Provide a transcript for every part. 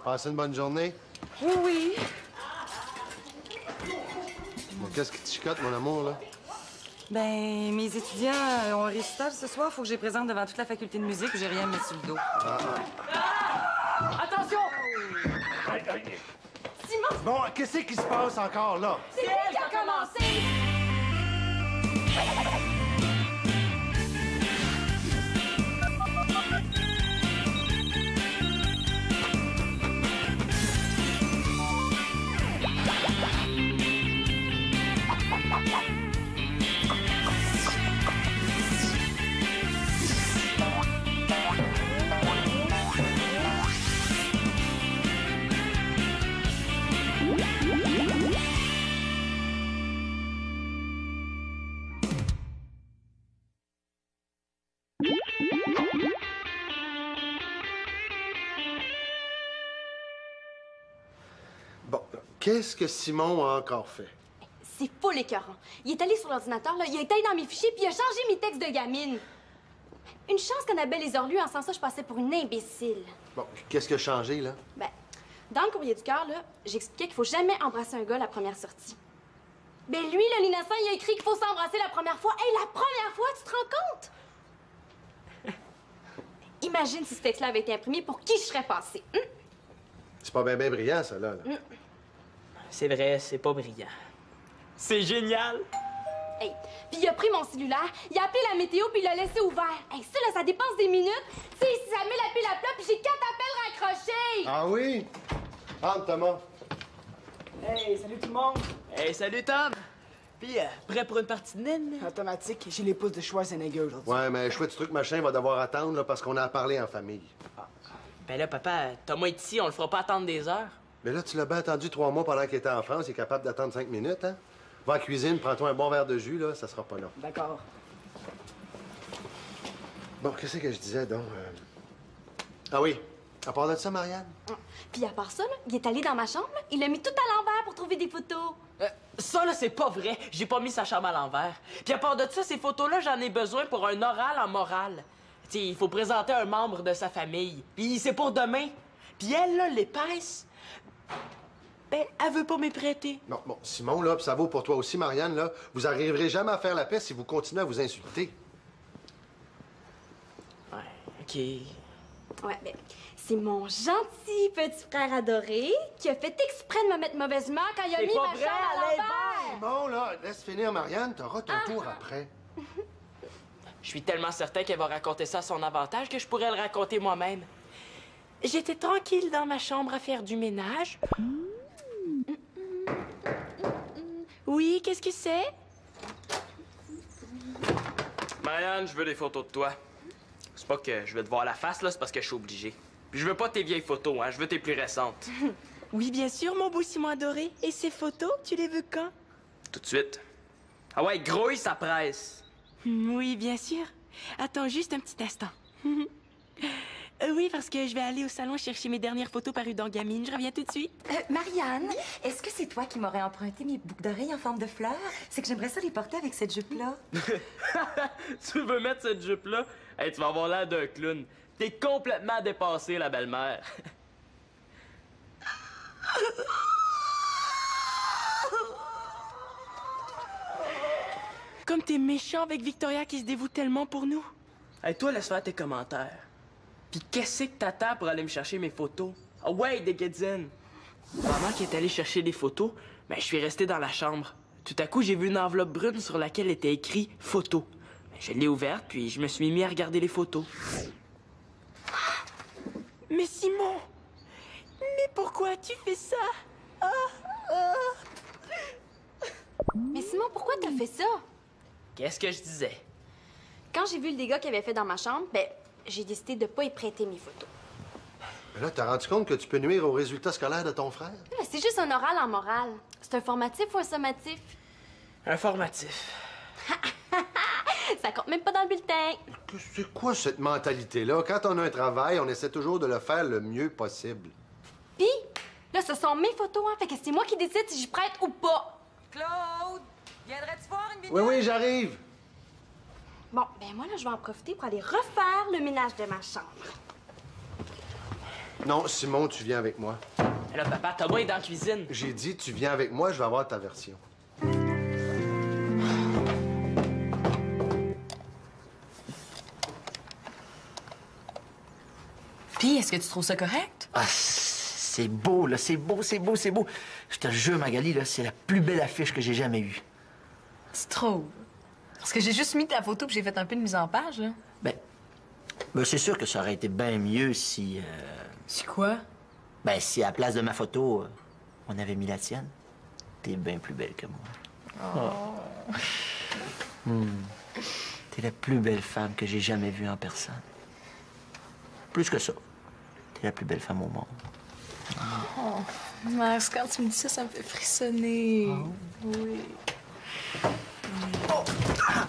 Passez une bonne journée. Oui, oui. Bon, qu'est-ce qui te chicote, mon amour, là? Ben, mes étudiants ont un récital ce soir. Faut que je les présente devant toute la faculté de musique. J'ai rien à me mettre sur le dos. Attention! Simon! Bon, qu'est-ce qui se passe encore, là? C'est lui qui a commencé! Bon, qu'est-ce que Simon a encore fait? C'est full écœurant. Il est allé sur l'ordinateur, là, il a été allé dans mes fichiers, puis il a changé mes textes de gamine. Une chance qu'Annabelle les a relus, en sens ça, je passais pour une imbécile. Bon, qu'est-ce qui a changé, là? Ben, dans le courrier du cœur, là, j'expliquais qu'il faut jamais embrasser un gars la première sortie. Ben lui, là, l'innocent, il a écrit qu'il faut s'embrasser la première fois. Hey, la première fois, tu te rends compte? Imagine si ce texte-là avait été imprimé, pour qui je serais passée. C'est pas bien brillant, ça, là. C'est vrai, c'est pas brillant. C'est génial! Hey, puis il a pris mon cellulaire, il a appelé la météo, puis il l'a laissé ouvert. Hey, ça, là, ça dépense des minutes. Tu sais, si ça met la pile à plat, puis j'ai 4 appels raccrochés. Ah oui? Entre, Thomas. Hey, salut tout le monde! Hey, salut Tom! Puis, prêt pour une partie de nine? Automatique, j'ai les pouces de Schwarzenegger aujourd'hui. Ouais, mais chouette ce truc machin va devoir attendre, là, parce qu'on a à parler en famille. Ben là, papa, Thomas est ici, on le fera pas attendre des heures. Mais là, tu l'as bien attendu 3 mois pendant qu'il était en France. Il est capable d'attendre 5 minutes, hein? Va à la cuisine, prends-toi un bon verre de jus, là, ça sera pas long. D'accord. Bon, qu'est-ce que je disais, donc? Ah oui, à part de ça, Marianne? Puis à part ça, là, il est allé dans ma chambre, là, il l'a mis tout à l'envers pour trouver des photos. Ça, là, c'est pas vrai. J'ai pas mis sa chambre à l'envers. Puis à part de ça, ces photos-là, j'en ai besoin pour un oral en morale. Tu sais, il faut présenter un membre de sa famille. Puis c'est pour demain. Puis elle, là, l'épaisse, ben, elle veut pas me prêter. Non, bon, Simon, là, pis ça vaut pour toi aussi, Marianne, là, vous arriverez jamais à faire la paix si vous continuez à vous insulter. Ouais, OK. Ouais, ben, c'est mon gentil petit frère adoré qui a fait exprès de me mettre mauvaise humeur quand il a C'est mis pas ma vrai, chambre à elle est l'envers. Bon, là, laisse finir, Marianne, t'auras ton tour après. Je suis tellement certain qu'elle va raconter ça à son avantage que je pourrais le raconter moi-même. J'étais tranquille dans ma chambre à faire du ménage. Oui, qu'est-ce que c'est? Marianne, je veux des photos de toi. C'est pas que je veux te voir la face, là, c'est parce que je suis obligé. Puis je veux pas tes vieilles photos, hein, je veux tes plus récentes. Oui, bien sûr, mon beau Simon adoré. Et ces photos, tu les veux quand? Tout de suite. Ah ouais, grouille, ça presse. Oui, bien sûr. Attends juste un petit instant. Oui, parce que je vais aller au salon chercher mes dernières photos parues dans Gamine. Je reviens tout de suite. Marianne, est-ce que c'est toi qui m'aurais emprunté mes boucles d'oreilles en forme de fleurs? C'est que j'aimerais ça les porter avec cette jupe-là. Tu veux mettre cette jupe-là? Hey, tu vas avoir l'air d'un clown. T'es complètement dépassée, la belle-mère. Comme t'es méchant avec Victoria qui se dévoue tellement pour nous. Hey, toi, laisse faire tes commentaires. Puis qu'est-ce que t'attends pour aller me chercher mes photos? Ah ouais, des Gedzin! Pendant qu'il est allé chercher les photos, ben, je suis resté dans la chambre. Tout à coup, j'ai vu une enveloppe brune sur laquelle était écrit « photo ». Ben, je l'ai ouverte, puis je me suis mis à regarder les photos. Mais Simon! Mais pourquoi tu fais ça? Mais Simon, pourquoi t'as fait ça? Qu'est-ce que je disais? Quand j'ai vu le dégât qu'il avait fait dans ma chambre, ben, j'ai décidé de pas y prêter mes photos. Mais là, t'as rendu compte que tu peux nuire aux résultats scolaires de ton frère? C'est juste un oral en morale. C'est un formatif ou un sommatif? Informatif. Ça compte même pas dans le bulletin. C'est quoi cette mentalité-là? Quand on a un travail, on essaie toujours de le faire le mieux possible. Puis, là, ce sont mes photos, hein. Fait que c'est moi qui décide si j'y prête ou pas. Claude, viendrais-tu voir une minute? Oui, oui, j'arrive. Bon, ben moi, là, je vais en profiter pour aller refaire le ménage de ma chambre. Non, Simon, tu viens avec moi. Là, papa, Thomas est dans la cuisine. J'ai dit, tu viens avec moi, je vais avoir ta version. Puis, est-ce que tu trouves ça correct? Ah, c'est beau, là. C'est beau, c'est beau, c'est beau. Je te jure, Magali, là, c'est la plus belle affiche que j'ai jamais eue. C'est trop. Parce que j'ai juste mis ta photo puis j'ai fait un peu de mise en page, là. Ben, c'est sûr que ça aurait été bien mieux si... C'est quoi? Ben, si à la place de ma photo, on avait mis la tienne. T'es bien plus belle que moi. Oh. T'es la plus belle femme que j'ai jamais vue en personne. Plus que ça. T'es la plus belle femme au monde. Oh, Max, quand tu me dis ça, ça me fait frissonner. Oh. Oui. Oh. Ah.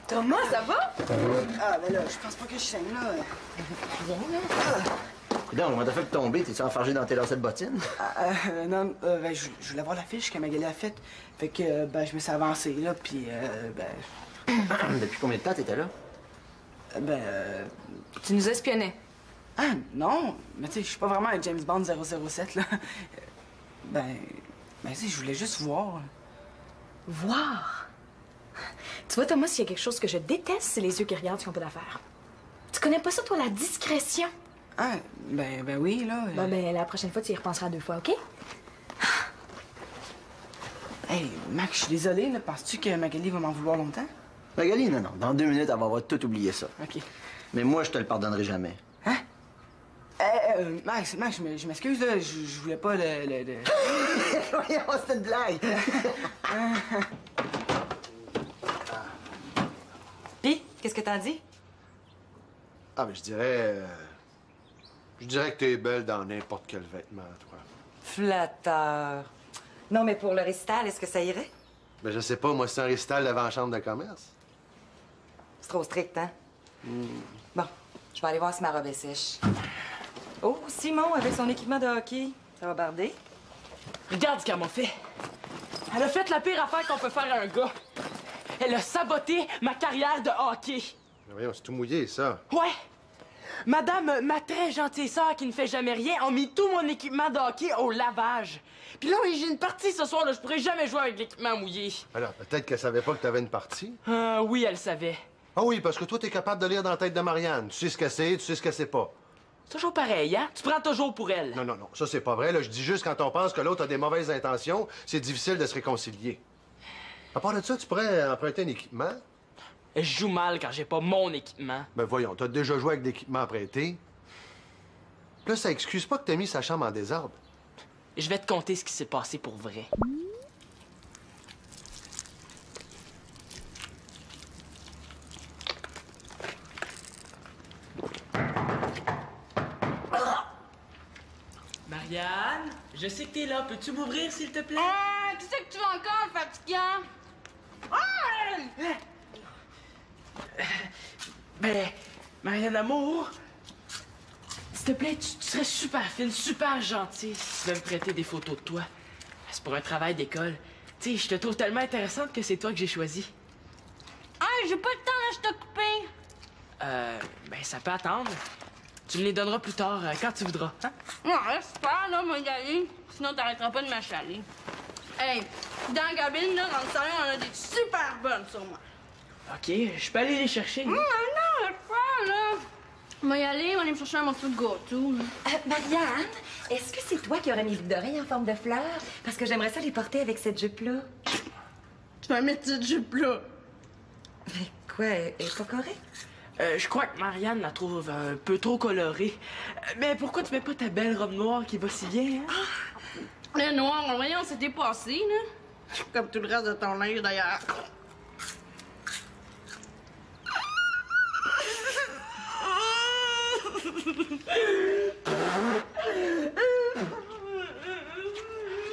Thomas, ça va? Ah, ben là, je pense pas que je saigne, là. Viens, là. Coudonc, comment t'as fait pour tomber? T'es-tu enfargé dans tes lacets de bottines? Non, ben, je voulais voir l'affiche que Magali a faite. Fait que, ben, je me suis avancé, là, puis, ben... Depuis combien de temps t'étais là? Tu nous espionnais. Ah, non, mais tu sais, je suis pas vraiment un James Bond 007, là. Ben, tu sais, je voulais juste voir. Voir? Tu vois, Thomas, s'il y a quelque chose que je déteste, c'est les yeux qui regardent ce qu'on peut d'affaires. Tu connais pas ça, toi, la discrétion? Ah, ben oui, là. Ben, la prochaine fois, tu y repenseras 2 fois, OK? Hey, Max, je suis désolé, là. Penses-tu que Magali va m'en vouloir longtemps? Magali, non. Dans 2 minutes, elle va avoir tout oublié ça. OK. Mais moi, je te le pardonnerai jamais. Hein? Max, je m'excuse, là. Je voulais pas le... Voyons, c'était une blague. Puis, qu'est-ce que t'as dit? Ah, mais je dirais... Je dirais que t'es belle dans n'importe quel vêtement, toi. Flatteur. Non, mais pour le récital, est-ce que ça irait? Ben, je sais pas, moi, c'est un récital devant la chambre de commerce. C'est trop strict, hein? Bon, je vais aller voir si ma robe est sèche. Oh, Simon, avec son équipement de hockey. Ça va barder? Regarde ce qu'elle m'a fait. Elle a fait la pire affaire qu'on peut faire à un gars. Elle a saboté ma carrière de hockey. Mais voyons, c'est tout mouillé, ça. Ouais. Madame, ma très gentille sœur qui ne fait jamais rien, a mis tout mon équipement de hockey au lavage. Puis là, j'ai une partie ce soir, là, je pourrais jamais jouer avec l'équipement mouillé. Alors, peut-être qu'elle savait pas que t'avais une partie. Oui, elle savait. Ah oui, parce que toi, t'es capable de lire dans la tête de Marianne. Tu sais ce que c'est, tu sais ce que c'est pas. C'est toujours pareil, hein? Tu prends toujours pour elle. Non, ça, c'est pas vrai. Là, je dis juste quand on pense que l'autre a des mauvaises intentions, c'est difficile de se réconcilier. À part de ça, tu pourrais emprunter un équipement? Je joue mal quand j'ai pas mon équipement. Ben voyons, t'as déjà joué avec de l'équipement prêté. Là, ça excuse pas que t'aies mis sa chambre en désordre. Je vais te conter ce qui s'est passé pour vrai. Marianne, je sais que t'es là. Peux-tu m'ouvrir, s'il te plaît? Qu'est-ce que tu veux encore, fatigant? Marianne Amour, s'il te plaît, tu serais super fine, super gentille si tu veux me prêter des photos de toi. C'est pour un travail d'école. Tu sais, je te trouve tellement intéressante que c'est toi que j'ai choisi. J'ai pas le temps, là, je t'ai occupée. Ben, ça peut attendre. Tu me les donneras plus tard, quand tu voudras. Hein? Ouais, super, là, mon gars. Sinon, t'arrêteras pas de m'achaler. Hey, dans la cabine, là, dans le salon, on a des super bonnes sur moi. OK, je peux aller les chercher. Non, laisse faire, là. On va y aller, on va aller me chercher un morceau de gâteau. Marianne, est-ce que c'est toi qui aurais mes boucles d'oreilles en forme de fleurs? Parce que j'aimerais ça les porter avec cette jupe-là. Tu vas mettre cette jupe-là. Mais quoi, elle est pas correcte? Je crois que Marianne la trouve un peu trop colorée. Mais pourquoi tu mets pas ta belle robe noire qui va si bien, hein? Le noir, voyons, c'était passé, là. Comme tout le reste de ton linge, d'ailleurs.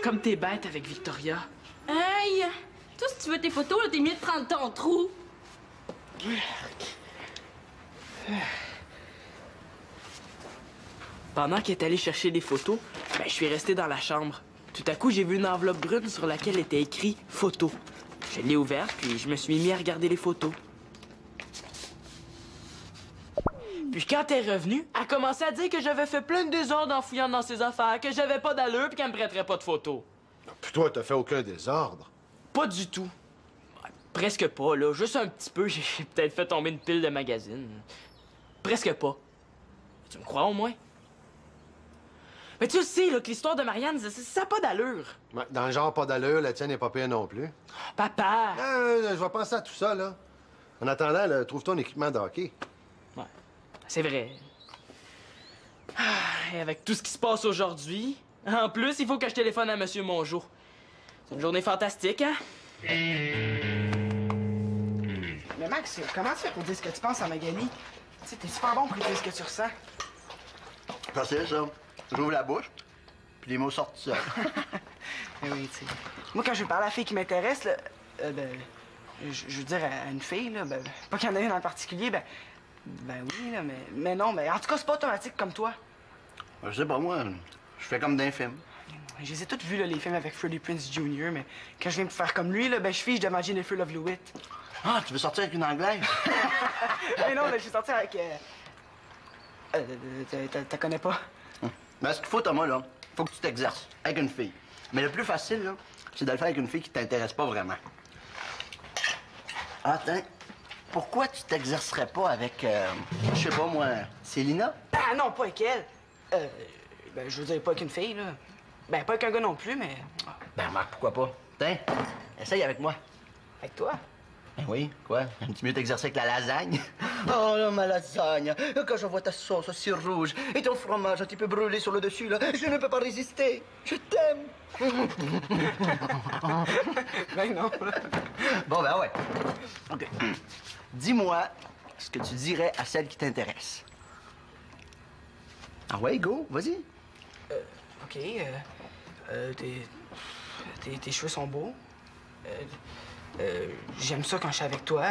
Comme t'es bête avec Victoria. Hey! Toi, si tu veux tes photos, là, t'es mieux de prendre ton trou. Pendant qu'elle est allée chercher les photos, je suis resté dans la chambre. Tout à coup, j'ai vu une enveloppe brune sur laquelle était écrit « Photo ». Je l'ai ouverte, puis je me suis mis à regarder les photos. Puis quand t'es revenue, elle a commencé à dire que j'avais fait plein de désordres en fouillant dans ses affaires, que j'avais pas d'allure puis qu'elle me prêterait pas de photos. Puis toi, t'as fait aucun désordre. Pas du tout. Ouais, presque pas, là. Juste un petit peu. J'ai peut-être fait tomber une pile de magazines. Presque pas. Tu me crois au moins? Mais tu sais, là, que l'histoire de Marianne, ça n'a pas d'allure. Ouais, dans le genre pas d'allure, la tienne n'est pas pire non plus. Papa! Je vais penser à tout ça, là. En attendant, là, trouve-toi un équipement de hockey. Ouais, c'est vrai. Et avec tout ce qui se passe aujourd'hui, en plus, il faut que je téléphone à Monsieur Mongeau. C'est une journée fantastique, hein? Mais Max, comment tu fais pour dire ce que tu penses à Magali? Tu sais, t'es super bon pour dire ce que tu ressens. Facile, ça. J'ouvre la bouche, puis les mots sortent tout seuls. Eh oui, tu sais. Moi, quand je parle à la fille qui m'intéresse, là, je veux dire à une fille, là, pas qu'il y en ait une en particulier, ben oui, là, mais non, mais en tout cas, c'est pas automatique comme toi. Je sais pas, moi, je fais comme d'un film. Je les ai toutes vues, là, les films avec Freddie Prinze Jr., mais quand je viens de faire comme lui, là, je fige devant Jennifer Love Hewitt. Ah, tu veux sortir avec une Anglaise? Mais non, là, je suis sorti avec... T'as connais pas? Mais ce qu'il faut, Thomas, là, faut que tu t'exerces avec une fille. Mais le plus facile, là, c'est de le faire avec une fille qui t'intéresse pas vraiment. Attends, pourquoi tu t'exercerais pas avec, je sais pas, moi, Célina? Ah non, pas avec elle. Je veux dire, pas avec une fille, là. Ben, pas avec un gars non plus, mais... Ben, Marc, pourquoi pas? Tiens, essaye avec moi. Avec toi? Ben oui, quoi? Aimes-tu mieux t'exercer avec la lasagne? Oh là, ma lasagne! Quand je vois ta sauce si rouge et ton fromage un petit peu brûlé sur le dessus, là, je ne peux pas résister. Je t'aime! Ben non. Bon, ben ouais. OK. Dis-moi ce que tu dirais à celle qui t'intéresse. Ah ouais, go, vas-y. OK, tes cheveux sont beaux. J'aime ça quand je suis avec toi.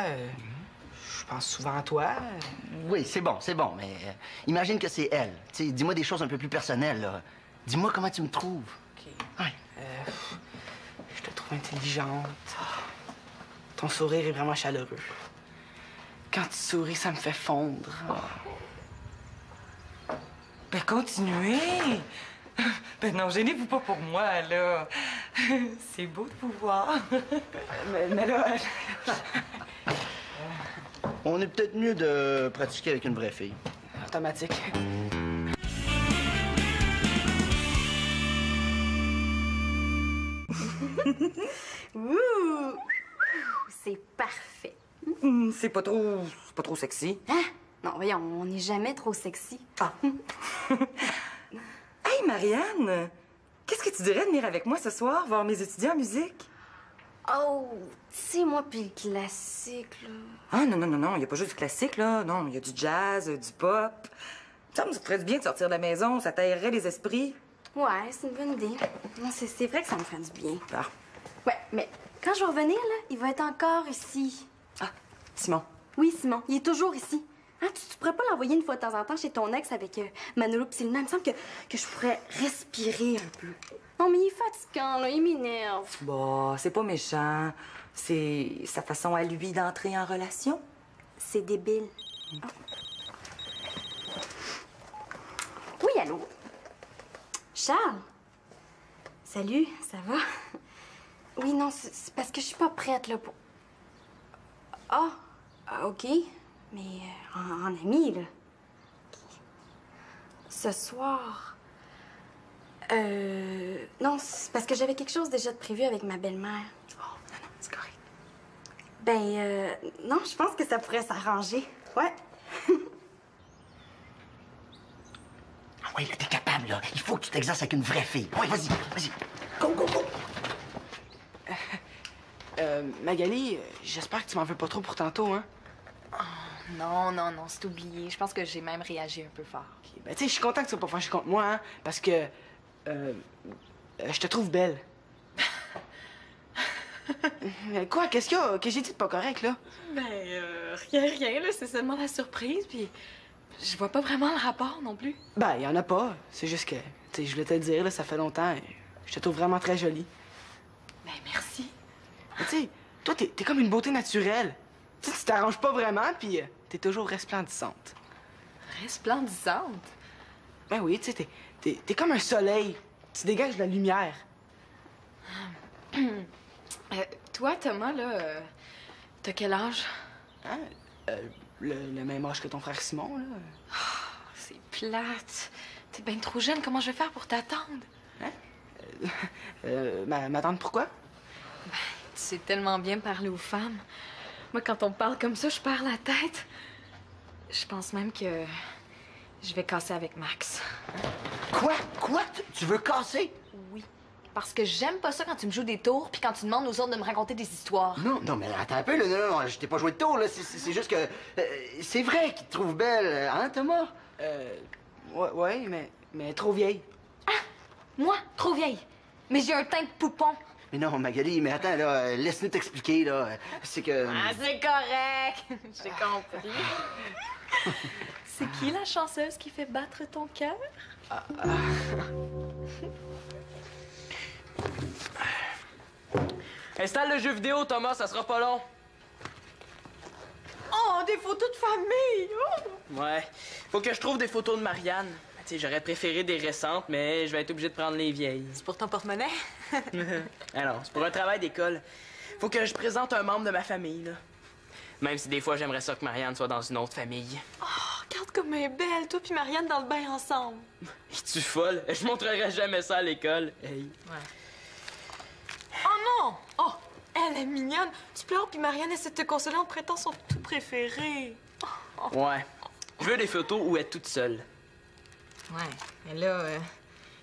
Je pense souvent à toi. Oui, c'est bon, mais imagine que c'est elle. Tu sais, dis-moi des choses un peu plus personnelles, là. Dis-moi comment tu me trouves. OK. Ouais. Je te trouve intelligente. Ton sourire est vraiment chaleureux. Quand tu souris, ça me fait fondre. Ben, continuez! Ben non, gênez-vous pas pour moi, là. C'est beau de vous voir. Mais là... On est peut-être mieux de pratiquer avec une vraie fille. Automatique. Ouh! C'est parfait. C'est pas trop sexy. Hein? Non, voyons, on n'est jamais trop sexy. Ah. Hey, Marianne! Qu'est-ce que tu dirais de venir avec moi ce soir voir mes étudiants en musique? Oh, tu sais, moi, puis le classique, là. Ah, non, il n'y a pas juste du classique, là. Non, il y a du jazz, du pop. Ça me ferait du bien de sortir de la maison, ça t'aérerait les esprits. Ouais, c'est une bonne idée. Non, c'est vrai que ça me ferait du bien. Ah. Ouais, mais quand je vais revenir, là, il va être encore ici. Ah, Simon. Oui, Simon, il est toujours ici. Hein, tu pourrais pas l'envoyer une fois de temps en temps chez ton ex avec Manolo pis Célina? Il me semble que je pourrais respirer un peu. Non, mais il est fatigant, là, il m'énerve. Bah, c'est pas méchant. C'est sa façon à lui d'entrer en relation. C'est débile. Oh. Oui, allô? Charles? Salut, ça va? Oui, non, c'est parce que je suis pas prête, là, pour... Ah, OK. Mais en ami, là. Ce soir... Non, c'est parce que j'avais quelque chose déjà de prévu avec ma belle-mère. Oh, non, c'est correct. Ben, non, je pense que ça pourrait s'arranger. Ouais. Ah oui, là, t'es capable, là. Il faut que tu t'exerces avec une vraie fille. Oui, vas-y. Go, go, go. Magali, j'espère que tu m'en veux pas trop pour tantôt, hein? Non, c'est oublié. Je pense que j'ai même réagi un peu fort. Okay. Ben, tu sais, je suis content que tu sois pas fâché contre moi, hein? Parce que... je te trouve belle. Mais quoi? Qu'est-ce qu'il y a? Qu'est-ce que j'ai dit de pas correct, là? Ben, rien, là. C'est seulement la surprise, puis je vois pas vraiment le rapport non plus. Ben, y en a pas. C'est juste que, tu sais, je voulais te le dire, là, ça fait longtemps. Et je te trouve vraiment très jolie. Ben, merci. Mais tu sais, toi, t'es comme une beauté naturelle. Tu sais, tu t'arranges pas vraiment, puis t'es toujours resplendissante. Resplendissante. Ben oui, tu sais, t'es comme un soleil. Tu dégages de la lumière. Toi, Thomas, là, t'as quel âge? Hein? Le même âge que ton frère Simon, là. C'est plate. T'es bien trop jeune. Comment je vais faire pour t'attendre? Ma tante, pourquoi? Tu sais tellement bien parler aux femmes. Moi, quand on me parle comme ça, je perds la tête. Je pense même que je vais casser avec Max. Quoi? Quoi? Tu veux casser? Oui. Parce que j'aime pas ça quand tu me joues des tours puis quand tu demandes aux autres de me raconter des histoires. Non, mais attends un peu, là. Non, je t'ai pas joué de tour, là. C'est juste que... c'est vrai qu'il te trouve belle, hein, Thomas? Ouais, mais trop vieille. Moi, trop vieille. Mais j'ai un teint de poupon. Mais non, Magali, mais attends, là, laisse-nous t'expliquer, là. C'est que... Ah, c'est correct. J'ai compris. C'est qui la chanceuse qui fait battre ton cœur? Installe le jeu vidéo, Thomas, ça sera pas long. Oh, des photos de famille! Oh! Ouais. Faut que je trouve des photos de Marianne. Tu sais, j'aurais préféré des récentes, mais je vais être obligé de prendre les vieilles. C'est pour ton porte-monnaie? Alors, c'est pour un travail d'école. Faut que je présente un membre de ma famille, là. Même si des fois, j'aimerais ça que Marianne soit dans une autre famille. Oh, regarde comme elle est belle, toi puis Marianne dans le bain ensemble. Es-tu folle? Je montrerai jamais ça à l'école. Hey. Ouais. Oh non! Oh, elle est mignonne. Tu pleures puis Marianne essaie de te consoler en te prêtant son tout préféré. Ouais. Je veux des photos où elle est toute seule. Ouais, mais là,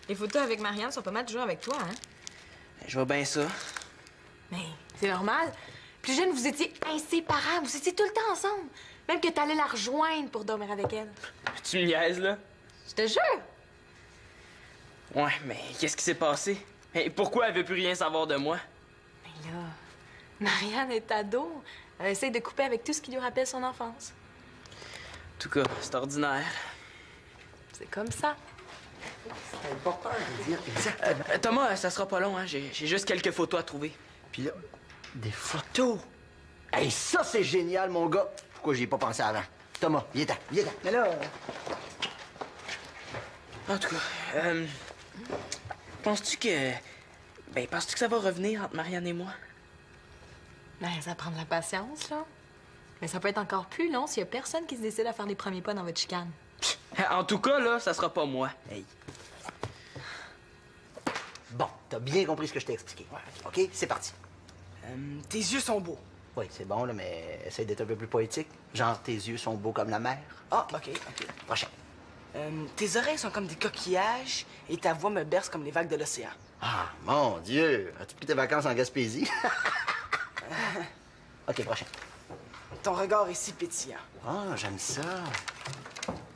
les photos avec Marianne sont pas mal toujours avec toi, hein? Je vois bien ça. Mais c'est normal. Plus jeune, vous étiez inséparables. Vous étiez tout le temps ensemble. Même que t'allais la rejoindre pour dormir avec elle. Tu me niaises, là? Je te jure. Ouais, mais qu'est-ce qui s'est passé? Et pourquoi elle veut plus rien savoir de moi? Mais là, Marianne est ado. Elle essaie de couper avec tout ce qui lui rappelle son enfance. En tout cas, c'est ordinaire. C'est comme ça. C'est important de dire exactement. Thomas, ça sera pas long, hein? J'ai juste quelques photos à trouver. Puis là, des photos. Hey, ça, c'est génial, mon gars. Pourquoi j'y ai pas pensé avant? Thomas, viens-t'en, viens-t'en. Mais là, En tout cas, penses-tu que... penses-tu que ça va revenir entre Marianne et moi? Ben, ça prend de la patience, là. Mais ça peut être encore plus long s'il y a personne qui se décide à faire les premiers pas dans votre chicane. En tout cas, là, ça sera pas moi. Hey. Bon, t'as bien compris ce que je t'ai expliqué. OK, c'est parti. tes yeux sont beaux. Oui, c'est bon, là, mais essaye d'être un peu plus poétique. Genre, tes yeux sont beaux comme la mer. Ah, OK. Prochain. Tes oreilles sont comme des coquillages et ta voix me berce comme les vagues de l'océan. Ah, mon Dieu! As-tu pris tes vacances en Gaspésie? OK, prochain. Ton regard est si pétillant. Ah, j'aime ça.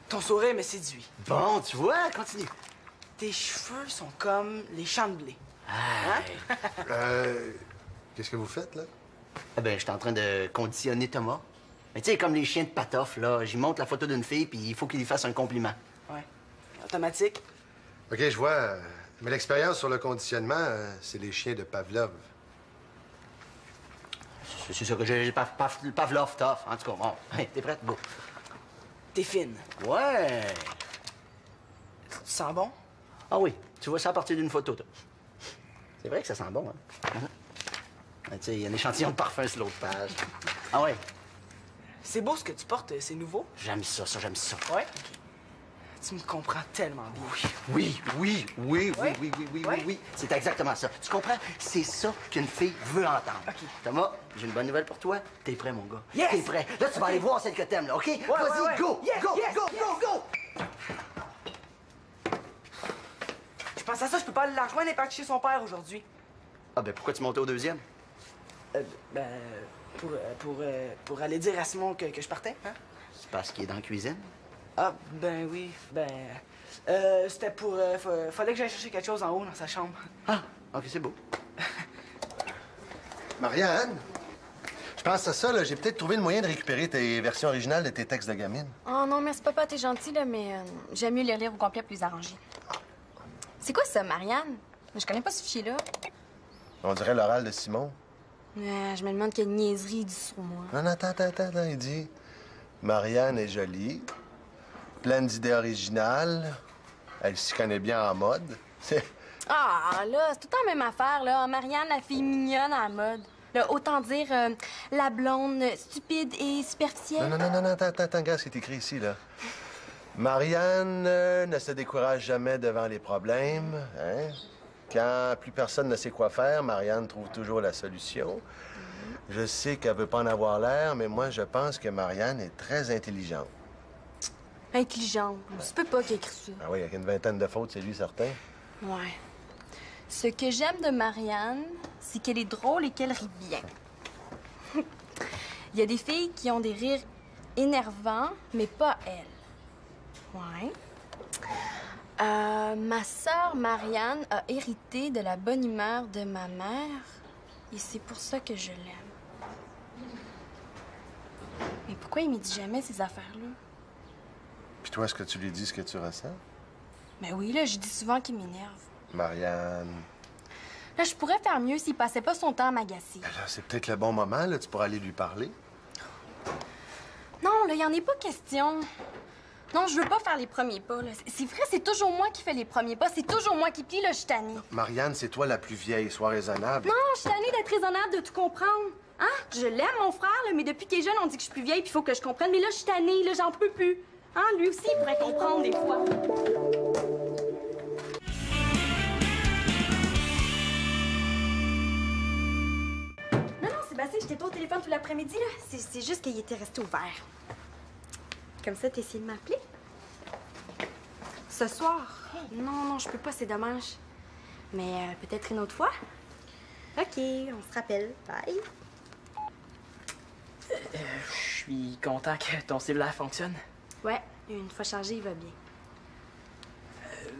Ton sourire me séduit. Bon, tu vois, continue. Tes cheveux sont comme les champs de blé. Qu'est-ce que vous faites, là? Eh ben, je suis en train de conditionner Thomas. Mais tu sais, comme les chiens de patoff, là, j'y montre la photo d'une fille, puis il faut qu'il lui fasse un compliment. Ouais. Automatique. OK, je vois. Mais l'expérience sur le conditionnement, c'est les chiens de Pavlov. C'est ça que j'ai Pavlov tough. En tout cas, bon, t'es prête? Go. T'es fine. Ouais! Tu sens bon? Ah oui, tu vois ça à partir d'une photo, toi. C'est vrai que ça sent bon, hein? Tu sais, il y a un échantillon de parfum sur l'autre page. Ah ouais? C'est beau ce que tu portes, c'est nouveau. J'aime ça, j'aime ça. Ouais? Tu me comprends tellement bien. Oui. C'est exactement ça. Tu comprends? C'est ça qu'une fille veut entendre. OK. Thomas, j'ai une bonne nouvelle pour toi. T'es prêt, mon gars? Yes! T'es prêt. Là, tu vas aller voir celle que t'aimes, là, OK? Vas-y, ouais. go! Yes, Go! yes, Go! yes. Go! Go! Je pense à ça, je peux pas aller la rejoindre et partir chez son père aujourd'hui. Ah, ben pourquoi tu montais au deuxième? Pour aller dire à Simon que je partais, hein? C'est parce qu'il est dans la cuisine. Ah, ben oui, c'était pour... fallait que j'aille chercher quelque chose en haut dans sa chambre. Ah, OK, c'est beau. Marianne, je pense à ça, là. J'ai peut-être trouvé le moyen de récupérer tes versions originales de tes textes de gamine. Oh non, merci papa, t'es gentil, là, mais j'aime mieux les lire au complet pour les arranger. C'est quoi ça, Marianne? Je connais pas ce fichier-là. On dirait l'oral de Simon. Je me demande quelle niaiserie il dit sur moi. Non, attends. Il dit Marianne est jolie, pleine d'idées originales. Elle s'y connaît bien en mode. Ah, là, c'est tout le temps la même affaire, là. Marianne, la fille mignonne à la mode. Là, autant dire la blonde stupide et superficielle. Non, attends, regarde ce qui est écrit ici, là. Marianne ne se décourage jamais devant les problèmes, hein? Quand plus personne ne sait quoi faire, Marianne trouve toujours la solution. Je sais qu'elle veut pas en avoir l'air, mais moi, je pense que Marianne est très intelligente. Intelligente. Ça peut pas qu'il écrit ça. Ah oui, avec une vingtaine de fautes, c'est lui certain. Ouais. Ce que j'aime de Marianne, c'est qu'elle est drôle et qu'elle rit bien. Il y a des filles qui ont des rires énervants, mais pas elle. Ouais. Ma sœur Marianne a hérité de la bonne humeur de ma mère et c'est pour ça que je l'aime. Mais pourquoi il me dit jamais ces affaires-là? Puis toi, est-ce que tu lui dis ce que tu ressens? Ben oui, là, je dis souvent qu'il m'énerve. Marianne... Là, je pourrais faire mieux s'il passait pas son temps à m'agacer. Ben là, c'est peut-être le bon moment, là. Tu pourras aller lui parler. Non, là, il y en est pas question. Non, je veux pas faire les premiers pas, là. C'est vrai, c'est toujours moi qui fais les premiers pas. C'est toujours moi qui plie, là, je suis tannée. Marianne, c'est toi la plus vieille. Sois raisonnable. Non, je suis tannée d'être raisonnable, de tout comprendre. Hein? Je l'aime, mon frère, là, mais depuis qu'il est jeune, on dit que je suis plus vieille, puis il faut que je comprenne. Mais là, je suis tannée, là, j'en peux plus. Hein? Lui aussi, il pourrait comprendre des fois. Sébastien, j'étais pas au téléphone tout l'après-midi, là. C'est juste qu'il était resté ouvert. Comme ça, t'as essayé de m'appeler? Ce soir? Non, je peux pas, c'est dommage. Mais peut-être une autre fois? OK, on se rappelle. Bye. Je suis content que ton cellulaire fonctionne. Ouais, une fois chargé, il va bien.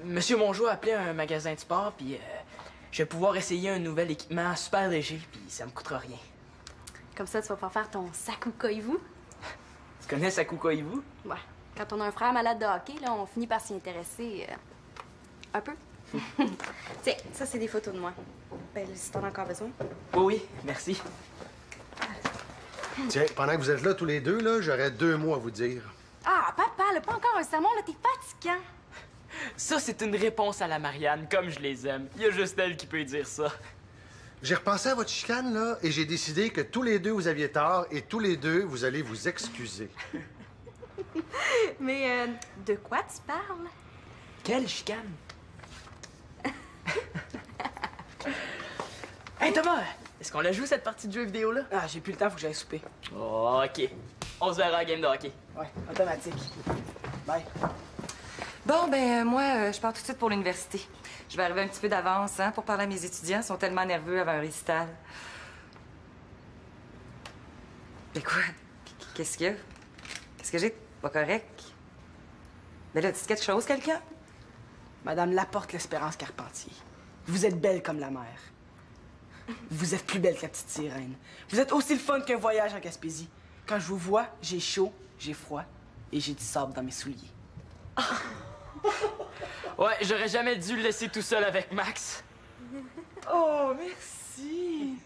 Monsieur Mongeau a appelé un magasin de sport, puis je vais pouvoir essayer un nouvel équipement super léger, puis ça me coûtera rien. Comme ça, tu vas pouvoir faire ton Sakukoivu. Tu connais Sakukoivu? Ouais. Quand on a un frère malade de hockey, là, on finit par s'y intéresser un peu. Tiens, ça, c'est des photos de moi. Ben, si t'en as encore besoin. Oui, merci. Tiens, pendant que vous êtes là tous les deux, là, j'aurais 2 mots à vous dire. Ah, papa, là, pas encore un sermon, là, t'es fatigant. Ça, c'est une réponse à la Marianne, comme je les aime. Il y a juste elle qui peut dire ça. J'ai repensé à votre chicane, là, et j'ai décidé que tous les deux, vous aviez tort, et tous les deux, vous allez vous excuser. Mais de quoi tu parles? Quelle chicane? Hey Thomas, est-ce qu'on la joue cette partie de jeu vidéo là? Ah, j'ai plus le temps, faut que j'aille souper. Oh, ok. On se verra à la game de hockey. Ouais, automatique. Bye. Bon, ben, moi, je pars tout de suite pour l'université. Je vais arriver un petit peu d'avance, hein, pour parler à mes étudiants. Ils sont tellement nerveux avant un récital. Mais quoi? Qu'est-ce qu'il y a? Qu'est-ce que j'ai? Pas correct? Mais là, dis quelque chose, quelqu'un? Madame Laporte-L'Espérance Carpentier, vous êtes belle comme la mer. Vous êtes plus belle que la petite sirène. Vous êtes aussi le fun qu'un voyage en Gaspésie. Quand je vous vois, j'ai chaud, j'ai froid et j'ai du sable dans mes souliers. Ouais, j'aurais jamais dû le laisser tout seul avec Max. Oh, merci.